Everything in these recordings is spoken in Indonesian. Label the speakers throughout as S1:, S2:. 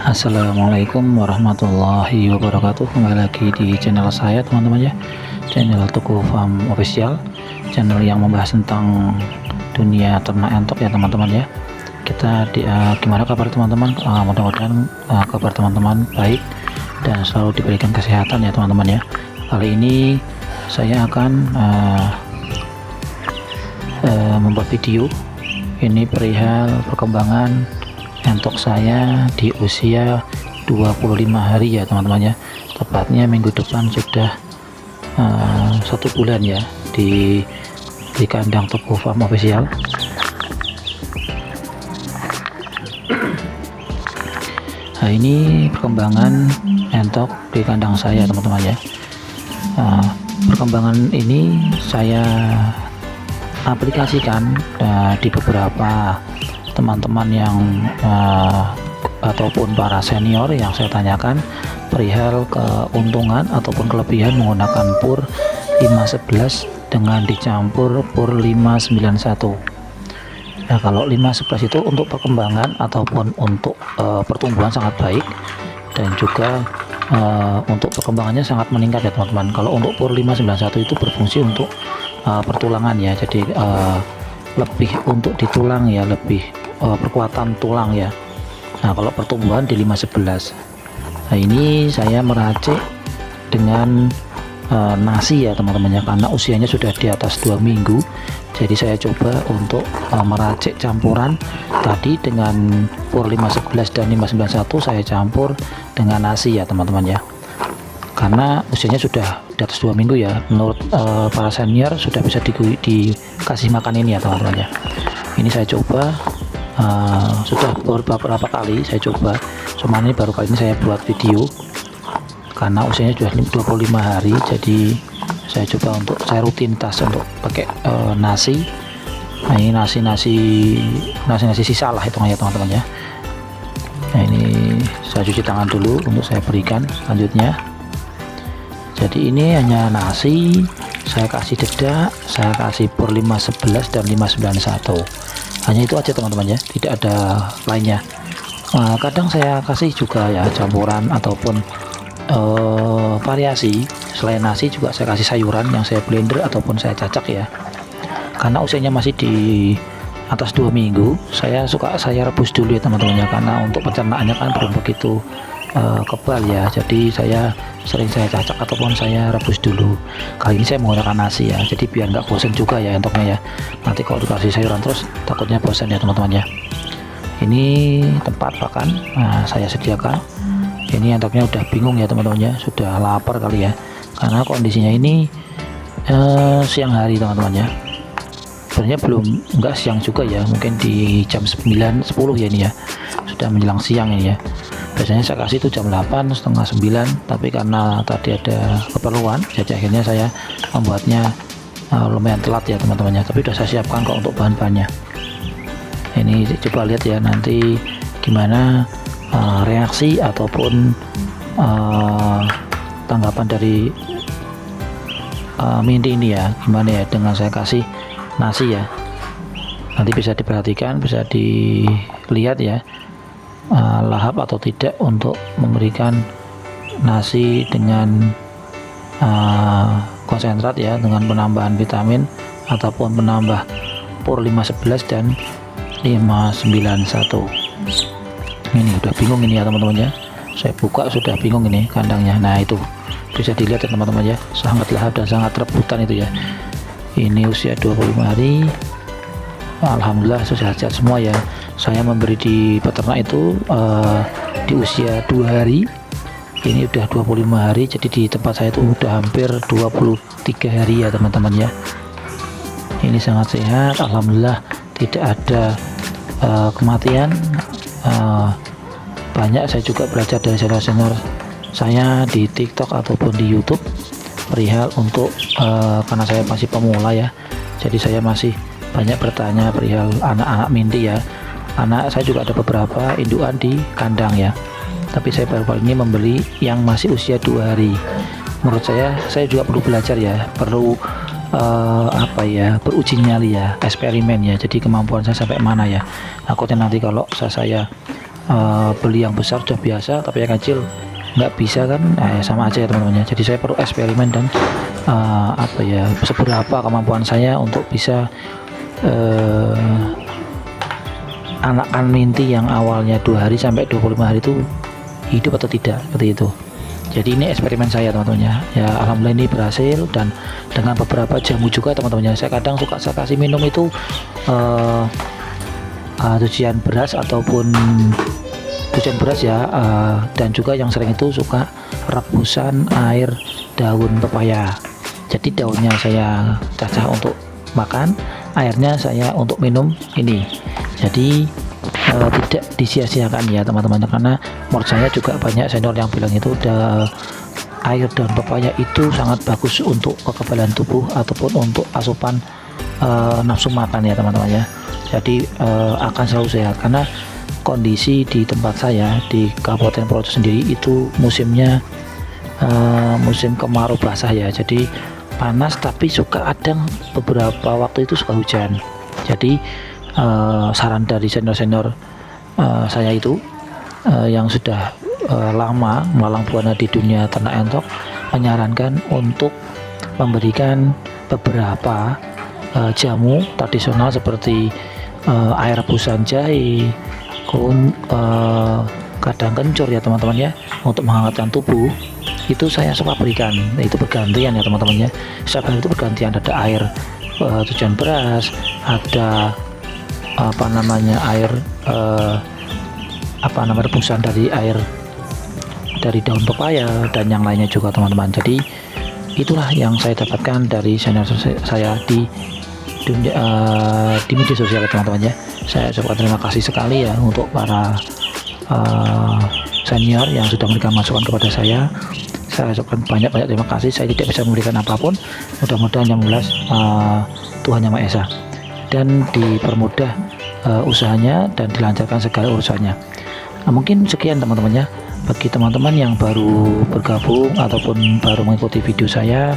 S1: Assalamualaikum warahmatullahi wabarakatuh. Kembali lagi di channel saya teman-teman ya, channel Teguh Farm Official, channel yang membahas tentang dunia ternak entok ya teman-teman ya. Kita gimana kabar teman-teman? Mudah-mudahan kabar teman-teman baik dan selalu diberikan kesehatan ya teman-teman ya. Kali ini saya akan membuat video ini perihal perkembangan entok saya di usia 25 hari ya teman-teman ya, tepatnya minggu depan sudah 1 bulan ya di kandang Teguh Farm Official. Nah, ini perkembangan entok di kandang saya teman-teman ya. Perkembangan ini saya aplikasikan di beberapa teman-teman yang ataupun para senior yang saya tanyakan perihal keuntungan ataupun kelebihan menggunakan pur 511 dengan dicampur pur 591. Nah, kalau 511 itu untuk perkembangan ataupun untuk pertumbuhan sangat baik, dan juga untuk perkembangannya sangat meningkat ya teman-teman. Kalau untuk pur 591 itu berfungsi untuk pertulangan ya, jadi lebih untuk di tulang ya, lebih perkuatan tulang ya. Nah, kalau pertumbuhan di 511. Nah, ini saya meracik dengan nasi ya teman-teman ya, karena usianya sudah di atas 2 minggu. Jadi saya coba untuk meracik campuran tadi dengan pur 511 dan 591, saya campur dengan nasi ya teman-teman ya, karena usianya sudah di atas 2 minggu ya. Menurut para senior sudah bisa dikasih makan ini ya teman-teman ya. Ini saya coba sudah beberapa kali saya coba, cuma ini baru kali ini saya buat video karena usianya sudah 25 hari. Jadi saya coba untuk saya rutinitas untuk pakai nasi. Nah, ini nasi sisa lah hitungannya teman-teman ya. Nah, ini saya cuci tangan dulu untuk saya berikan selanjutnya. Jadi ini hanya nasi, saya kasih dedak, saya kasih pur 511 dan 591. Hanya itu aja teman-teman ya, tidak ada lainnya. Kadang saya kasih juga ya campuran ataupun variasi. Selain nasi juga saya kasih sayuran yang saya blender ataupun saya cacak ya. Karena usianya masih di atas 2 minggu, saya rebus dulu ya teman-teman ya, karena untuk pencernaannya kan belum begitu kebal ya. Jadi saya cacak ataupun saya rebus dulu. Kali ini saya menggunakan nasi ya, jadi biar nggak bosan juga ya entoknya ya. Nanti kalau dikasih sayuran terus takutnya bosan ya teman-teman ya. Ini tempat pakan, nah saya sediakan. Ini entoknya udah bingung ya teman-teman ya, sudah lapar kali ya, karena kondisinya ini siang hari teman-teman ya. Sebenarnya enggak siang juga ya, mungkin di jam 9-10 ya ini ya, sudah menjelang siang ini ya. Biasanya saya kasih itu jam 8 setengah 9, tapi karena tadi ada keperluan jadi akhirnya saya membuatnya lumayan telat ya teman-teman ya, tapi sudah saya siapkan kok untuk bahan-bahannya. Ini coba lihat ya nanti gimana reaksi ataupun tanggapan dari Minty ini ya, gimana ya dengan saya kasih nasi ya. Nanti bisa diperhatikan, bisa dilihat ya, lahap atau tidak untuk memberikan nasi dengan konsentrat ya, dengan penambahan vitamin ataupun penambah pur 511 dan 591. Ini udah bingung ini ya teman-teman ya, saya buka sudah bingung ini kandangnya. Nah, itu bisa dilihat ya teman-teman ya, sangat lahap dan sangat rebutan itu ya. Ini usia 25 hari, alhamdulillah sehat-sehat semua ya. Saya memberi di peternak itu di usia 2 hari, ini udah 25 hari, jadi di tempat saya itu udah hampir 23 hari ya teman-teman ya. Ini sangat sehat, alhamdulillah, tidak ada kematian. Banyak saya juga belajar dari senior-senior saya di TikTok ataupun di YouTube perihal untuk karena saya masih pemula ya, jadi saya masih banyak bertanya perihal anak-anak Minty ya. Anak saya juga ada beberapa indukan di kandang ya, tapi saya baru kali ini membeli yang masih usia 2 hari. Menurut saya juga perlu belajar ya, perlu beruji nyali ya, eksperimen ya. Jadi kemampuan saya sampai mana ya. Takutnya nanti kalau saya beli yang besar sudah biasa, tapi yang kecil nggak bisa kan, ya sama aja ya teman-teman ya. Jadi saya perlu eksperimen dan apa ya, seberapa kemampuan saya untuk bisa anakan minti yang awalnya 2 hari sampai 25 hari itu hidup atau tidak, seperti itu. Jadi ini eksperimen saya teman-teman ya, alhamdulillah ini berhasil. Dan dengan beberapa jamu juga teman-teman ya, saya kadang suka saya kasih minum itu cucian beras ataupun cucian beras ya, dan juga yang sering itu suka rebusan air daun pepaya. Jadi daunnya saya cacah untuk makan, airnya saya untuk minum ini. Jadi tidak disia-siakan ya teman-teman, karena menurut saya juga banyak senior yang bilang itu air daun pepaya itu sangat bagus untuk kekebalan tubuh ataupun untuk asupan nafsu makan ya teman-teman ya. Jadi akan selalu sehat, karena kondisi di tempat saya di Kabupaten Purworejo sendiri itu musimnya musim kemarau basah ya. Jadi panas, tapi suka ada beberapa waktu itu suka hujan. Jadi saran dari senior-senior saya itu yang sudah lama melalang buana di dunia ternak entok, menyarankan untuk memberikan beberapa jamu tradisional seperti air rebusan jahe, kadang kencur ya teman-teman ya, untuk menghangatkan tubuh. Itu saya suka berikan, itu bergantian ya teman-teman ya. Setiap hari itu bergantian, ada air cucian beras, ada apa namanya air rebusan dari air dari daun pepaya dan yang lainnya juga teman-teman. Jadi itulah yang saya dapatkan dari senior saya di dunia di media sosial ya teman-teman ya. Saya ucapkan terima kasih sekali ya untuk para senior yang sudah memberikan masukan kepada saya. Saya ucapkan banyak-banyak terima kasih. Saya tidak bisa memberikan apapun, mudah-mudahan yang jelas Tuhan Yang Maha Esa dan dipermudah usahanya dan dilancarkan segala urusannya. Nah, mungkin sekian teman-teman ya. Bagi teman-teman yang baru bergabung ataupun baru mengikuti video saya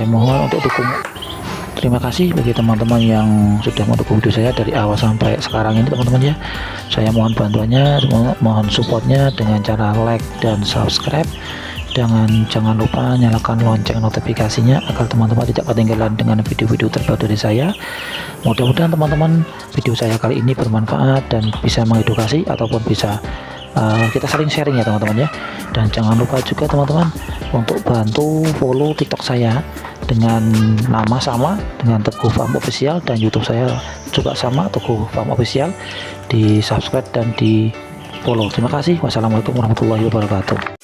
S1: mohon untuk dukung. Terima kasih bagi teman-teman yang sudah mendukung video saya dari awal sampai sekarang ini teman-teman ya. Saya mohon bantuannya, mohon supportnya dengan cara like dan subscribe. Jangan lupa nyalakan lonceng notifikasinya agar teman-teman tidak ketinggalan dengan video-video terbaru dari saya. Mudah-mudahan teman-teman video saya kali ini bermanfaat dan bisa mengedukasi ataupun bisa kita saling sharing ya teman-teman ya. Dan jangan lupa juga teman-teman untuk bantu follow TikTok saya dengan nama sama dengan Teguh Farm Official, dan YouTube saya juga sama Teguh Farm Official. Di subscribe dan di follow. Terima kasih. Wassalamualaikum warahmatullahi wabarakatuh.